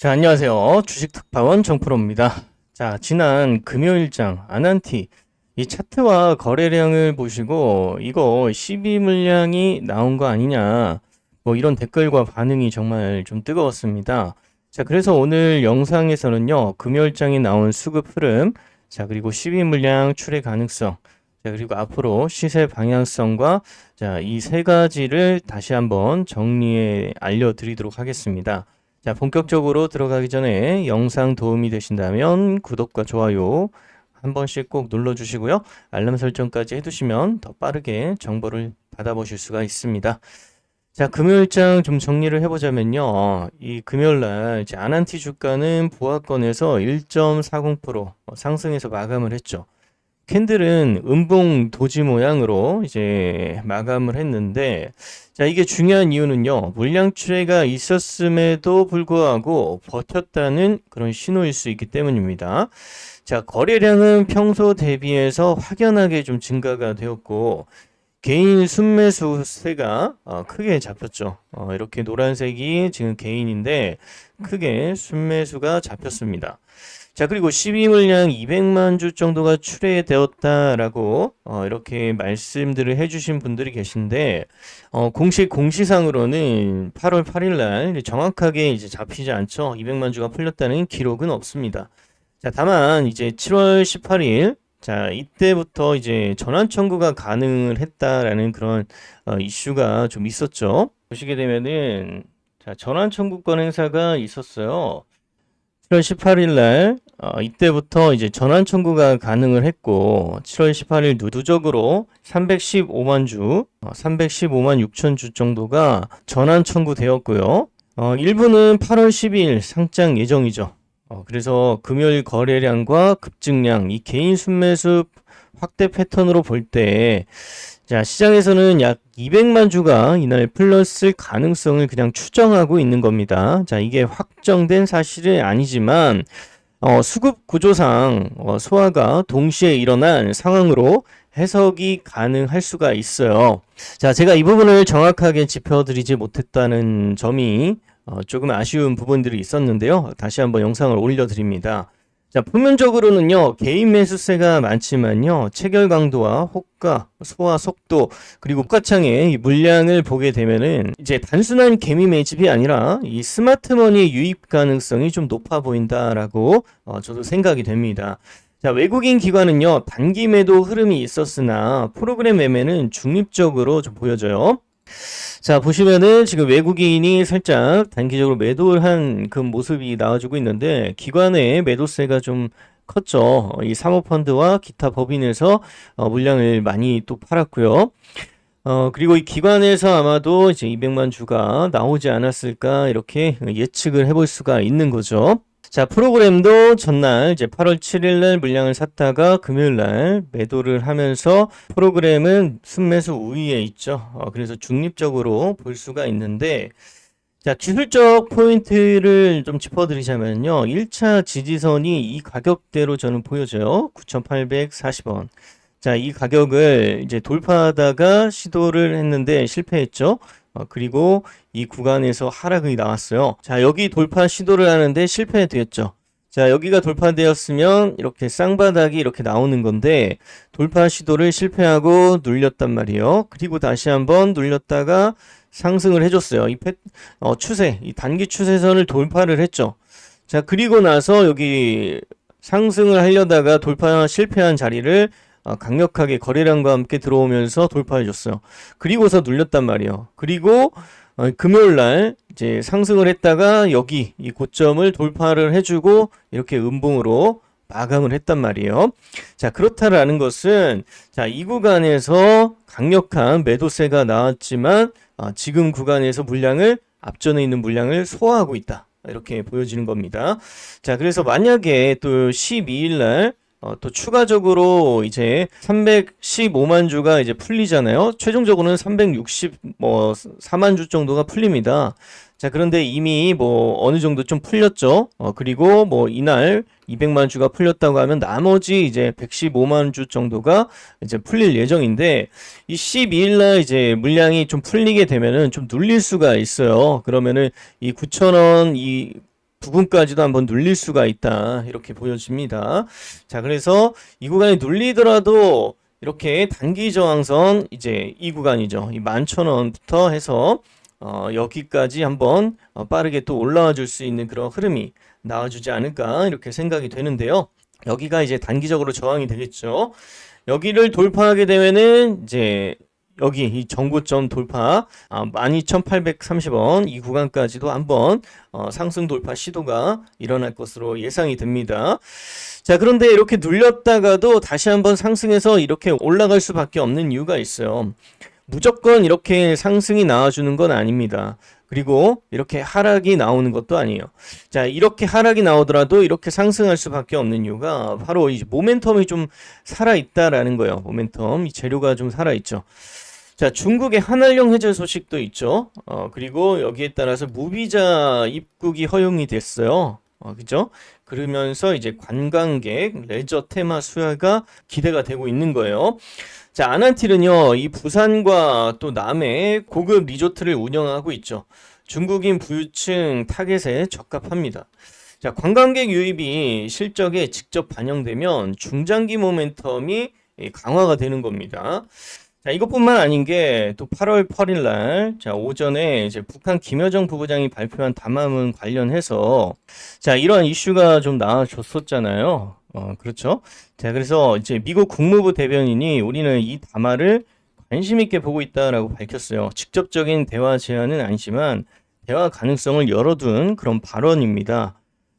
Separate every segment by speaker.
Speaker 1: 자, 안녕하세요. 주식특파원 정프로입니다. 자, 지난 금요일장 아난티 이 차트와 거래량을 보시고 이거 12 물량이 나온 거 아니냐 뭐 이런 댓글과 반응이 정말 좀 뜨거웠습니다. 자, 그래서 오늘 영상에서는요, 금요일장에 나온 수급 흐름, 자, 그리고 12 물량 출회 가능성, 자, 그리고 앞으로 시세 방향성과 자, 이 세 가지를 다시 한번 정리해 알려드리도록 하겠습니다. 자, 본격적으로 들어가기 전에 영상 도움이 되신다면 구독과 좋아요 한 번씩 꼭 눌러주시고요. 알람 설정까지 해두시면 더 빠르게 정보를 받아보실 수가 있습니다. 자, 금요일장 좀 정리를 해보자면요. 이 금요일날 이제 아난티 주가는 보합권에서 1.40% 상승해서 마감을 했죠. 캔들은 음봉 도지 모양으로 이제 마감을 했는데, 자, 이게 중요한 이유는요, 물량 출회가 있었음에도 불구하고 버텼다는 그런 신호일 수 있기 때문입니다. 자, 거래량은 평소 대비해서 확연하게 좀 증가가 되었고, 개인 순매수세가 크게 잡혔죠. 이렇게 노란색이 지금 개인인데 크게 순매수가 잡혔습니다. 자, 그리고 12물량 200만 주 정도가 출회되었다라고 이렇게 말씀들을 해주신 분들이 계신데, 공식 공시상으로는 8월 8일 날 정확하게 이제 잡히지 않죠. 200만 주가 풀렸다는 기록은 없습니다. 자, 다만 이제 7월 18일, 자, 이때부터 이제 전환 청구가 가능을 했다라는 그런 이슈가 좀 있었죠. 보시게 되면은, 자, 전환 청구권 행사가 있었어요. 7월 18일 날 이때부터 이제 전환 청구가 가능을 했고, 7월 18일 누적으로 315만 주, 315만 6천 주 정도가 전환 청구되었고요. 일부는 8월 12일 상장 예정이죠. 그래서 금요일 거래량과 급증량, 이 개인 순매수 확대 패턴으로 볼 때, 자, 시장에서는 약 200만 주가 이날 풀렸을 가능성을 그냥 추정하고 있는 겁니다. 자, 이게 확정된 사실은 아니지만, 수급 구조상 소화가 동시에 일어난 상황으로 해석이 가능할 수가 있어요. 자, 제가 이 부분을 정확하게 짚어드리지 못했다는 점이 조금 아쉬운 부분들이 있었는데요. 다시 한번 영상을 올려드립니다. 자, 표면적으로는요, 개인 매수세가 많지만요, 체결 강도와 호가, 소화 속도, 그리고 호가창의 물량을 보게 되면은 이제 단순한 개미 매집이 아니라 이 스마트머니 유입 가능성이 좀 높아 보인다라고 저도 생각이 됩니다. 자, 외국인 기관은요, 단기 매도 흐름이 있었으나 프로그램 매매는 중립적으로 좀 보여져요. 자, 보시면은 지금 외국인이 살짝 단기적으로 매도를 한 그 모습이 나와주고 있는데, 기관의 매도세가 좀 컸죠. 이 사모펀드와 기타 법인에서 물량을 많이 또 팔았고요. 그리고 이 기관에서 아마도 이제 200만 주가 나오지 않았을까 이렇게 예측을 해볼 수가 있는 거죠. 자, 프로그램도 전날 이제 8월 7일 날 물량을 샀다가 금요일 날 매도를 하면서 프로그램은 순매수 우위에 있죠. 그래서 중립적으로 볼 수가 있는데, 자, 기술적 포인트를 좀 짚어드리자면요. 1차 지지선이 이 가격대로 저는 보여져요. 9,840원. 자, 이 가격을 이제 돌파하다가 시도를 했는데 실패했죠. 그리고 이 구간에서 하락이 나왔어요. 자, 여기 돌파 시도를 하는데 실패되었죠. 자, 여기가 돌파되었으면 이렇게 쌍바닥이 이렇게 나오는 건데, 돌파 시도를 실패하고 눌렸단 말이에요. 그리고 다시 한번 눌렸다가 상승을 해줬어요. 추세, 이 단기 추세선을 돌파를 했죠. 자, 그리고 나서 여기 상승을 하려다가 돌파 실패한 자리를 강력하게 거래량과 함께 들어오면서 돌파해줬어요. 그리고서 눌렸단 말이에요. 그리고 금요일 날 이제 상승을 했다가 여기 이 고점을 돌파를 해주고 이렇게 음봉으로 마감을 했단 말이에요. 자, 그렇다라는 것은, 자, 이 구간에서 강력한 매도세가 나왔지만 지금 구간에서 앞전에 있는 물량을 소화하고 있다, 이렇게 보여지는 겁니다. 자, 그래서 만약에 또 12일 날 또 추가적으로 이제 315만 주가 이제 풀리잖아요. 최종적으로는 364만 주 정도가 풀립니다. 자, 그런데 이미 뭐 어느 정도 좀 풀렸죠. 그리고 뭐 이날 200만 주가 풀렸다고 하면 나머지 이제 115만 주 정도가 이제 풀릴 예정인데, 이 12일 날 이제 물량이 좀 풀리게 되면은 좀 눌릴 수가 있어요. 그러면은 이 9,000원 이 부근까지도 한번 눌릴 수가 있다. 이렇게 보여집니다. 자, 그래서 이 구간이 눌리더라도 이렇게 단기 저항선 이제 이 구간이죠. 이 11,000원부터 해서 여기까지 한번 빠르게 또 올라와 줄 수 있는 그런 흐름이 나와주지 않을까 이렇게 생각이 되는데요. 여기가 이제 단기적으로 저항이 되겠죠. 여기를 돌파하게 되면은 이제 여기 이 정고점 돌파 12,830원 이 구간까지도 한번 상승 돌파 시도가 일어날 것으로 예상이 됩니다. 자, 그런데 이렇게 눌렸다가도 다시 한번 상승해서 이렇게 올라갈 수밖에 없는 이유가 있어요. 무조건 이렇게 상승이 나와주는 건 아닙니다. 그리고 이렇게 하락이 나오는 것도 아니에요. 자, 이렇게 하락이 나오더라도 이렇게 상승할 수밖에 없는 이유가 바로 이 모멘텀이 좀 살아있다라는 거예요. 모멘텀, 이 재료가 좀 살아있죠. 자, 중국의 한알령 해제 소식도 있죠. 그리고 여기에 따라서 무비자 입국이 허용이 됐어요. 그죠? 그러면서 이제 관광객, 레저 테마 수요가 기대가 되고 있는 거예요. 자, 아난틸은요, 이 부산과 또 남해 고급 리조트를 운영하고 있죠. 중국인 부유층 타겟에 적합합니다. 자, 관광객 유입이 실적에 직접 반영되면 중장기 모멘텀이 강화가 되는 겁니다. 자, 이것뿐만 아닌 게 또 8월 8일 날, 자, 오전에 이제 북한 김여정 부부장이 발표한 담화문 관련해서, 자, 이러한 이슈가 좀 나와줬었잖아요. 그렇죠. 자, 그래서 이제 미국 국무부 대변인이 우리는 이 담화를 관심 있게 보고 있다라고 밝혔어요. 직접적인 대화 제안은 아니지만 대화 가능성을 열어둔 그런 발언입니다.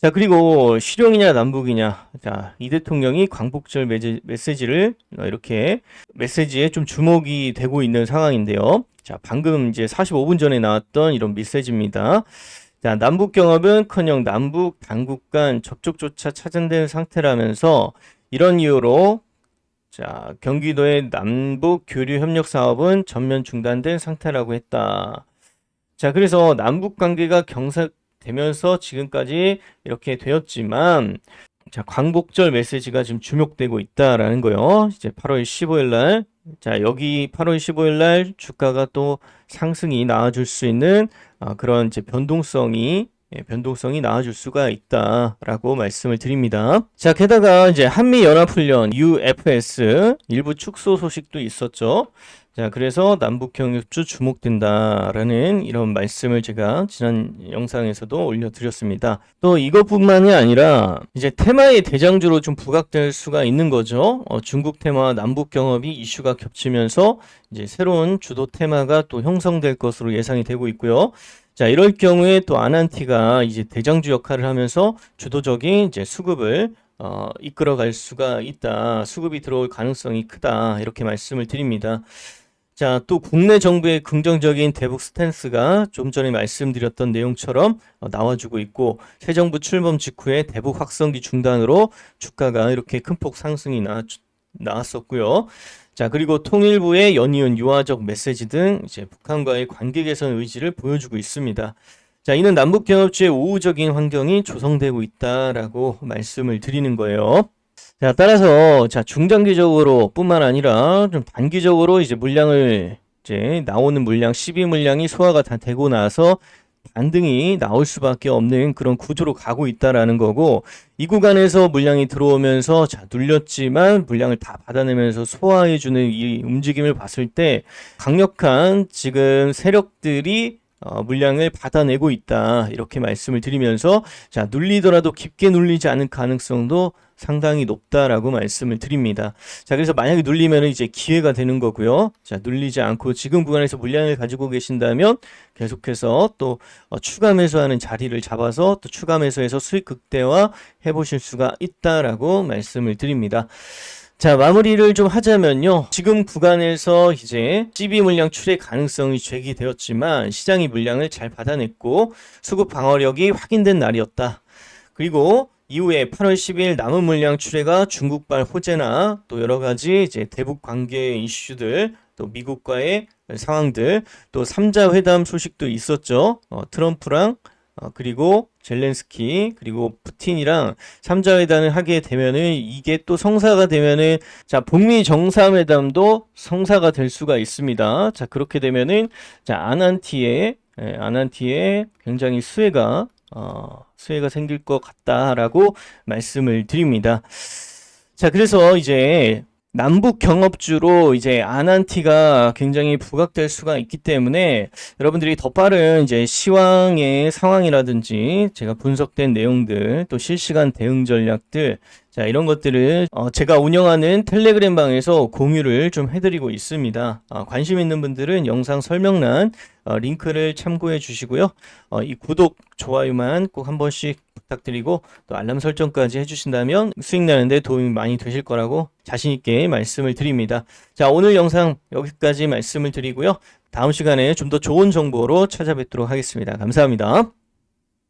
Speaker 1: 자, 그리고 실용이냐 남북이냐. 자, 이 대통령이 광복절 메시지를 이렇게 메시지에 좀 주목이 되고 있는 상황인데요. 자, 방금 이제 45분 전에 나왔던 이런 메시지입니다. 자, 남북 경협은커녕 남북 당국 간 접촉조차 차단된 상태라면서 이런 이유로 자, 경기도의 남북 교류 협력 사업은 전면 중단된 상태라고 했다. 자, 그래서 남북 관계가 경색되면서 지금까지 이렇게 되었지만 자, 광복절 메시지가 지금 주목되고 있다라는 거요. 이제 8월 15일 날 자, 여기 8월 15일 날 주가가 또 상승이 나와줄 수 있는 그런 이제 변동성이 나와줄 수가 있다라고 말씀을 드립니다. 자, 게다가 이제 한미연합훈련 UFS 일부 축소 소식도 있었죠. 자, 그래서 남북경협주 주목된다라는 이런 말씀을 제가 지난 영상에서도 올려드렸습니다. 또 이것뿐만이 아니라 이제 테마의 대장주로 좀 부각될 수가 있는 거죠. 중국 테마와 남북경협이 이슈가 겹치면서 이제 새로운 주도 테마가 또 형성될 것으로 예상이 되고 있고요. 자, 이럴 경우에 또 아난티가 이제 대장주 역할을 하면서 주도적인 이제 수급을 이끌어갈 수가 있다. 수급이 들어올 가능성이 크다. 이렇게 말씀을 드립니다. 자, 또 국내 정부의 긍정적인 대북 스탠스가 좀 전에 말씀드렸던 내용처럼 나와주고 있고 새 정부 출범 직후에 대북 확성기 중단으로 주가가 이렇게 큰 폭 상승이 나왔었고요. 자, 그리고 통일부의 연이은 유화적 메시지 등 이제 북한과의 관계 개선 의지를 보여주고 있습니다. 자, 이는 남북 경협주의 우호적인 환경이 조성되고 있다라고 말씀을 드리는 거예요. 자, 따라서 자, 중장기적으로 뿐만 아니라 좀 단기적으로 이제 물량을 이제 나오는 물량 12 물량이 소화가 다 되고 나서 반등이 나올 수밖에 없는 그런 구조로 가고 있다라는 거고 이 구간에서 물량이 들어오면서 자, 눌렸지만 물량을 다 받아내면서 소화해주는 이 움직임을 봤을 때 강력한 지금 세력들이 물량을 받아내고 있다 이렇게 말씀을 드리면서 자, 눌리더라도 깊게 눌리지 않을 가능성도 상당히 높다라고 말씀을 드립니다. 자, 그래서 만약에 눌리면 이제 기회가 되는 거고요. 자, 눌리지 않고 지금 구간에서 물량을 가지고 계신다면 계속해서 또 추가 매수하는 자리를 잡아서 또 추가 매수해서 수익 극대화 해보실 수가 있다라고 말씀을 드립니다. 자, 마무리를 좀 하자면요. 지금 구간에서 이제 CB 물량 출회 가능성이 제기되었지만 시장이 물량을 잘 받아냈고 수급 방어력이 확인된 날이었다. 그리고 이후에 8월 10일 남은 물량 출회가 중국발 호재나 또 여러 가지 이제 대북 관계 이슈들 또 미국과의 상황들 또 3자 회담 소식도 있었죠. 트럼프랑 그리고 젤렌스키 그리고 푸틴이랑 3자 회담을 하게 되면은 이게 또 성사가 되면은 자, 북미 정상회담도 성사가 될 수가 있습니다. 자, 그렇게 되면은 자, 아난티에 굉장히 수혜가 수혜가 생길 것 같다라고 말씀을 드립니다. 자, 그래서 이제 남북 경업주로 이제 아난티가 굉장히 부각될 수가 있기 때문에 여러분들이 더 빠른 이제 시황의 상황이라든지 제가 분석된 내용들 또 실시간 대응 전략들 자, 이런 것들을 제가 운영하는 텔레그램 방에서 공유를 좀 해드리고 있습니다. 관심 있는 분들은 영상 설명란 링크를 참고해 주시고요. 이 구독, 좋아요만 꼭 한 번씩 부탁드리고 또 알람 설정까지 해주신다면 수익 나는데 도움이 많이 되실 거라고 자신 있게 말씀을 드립니다. 자, 오늘 영상 여기까지 말씀을 드리고요. 다음 시간에 좀 더 좋은 정보로 찾아뵙도록 하겠습니다. 감사합니다.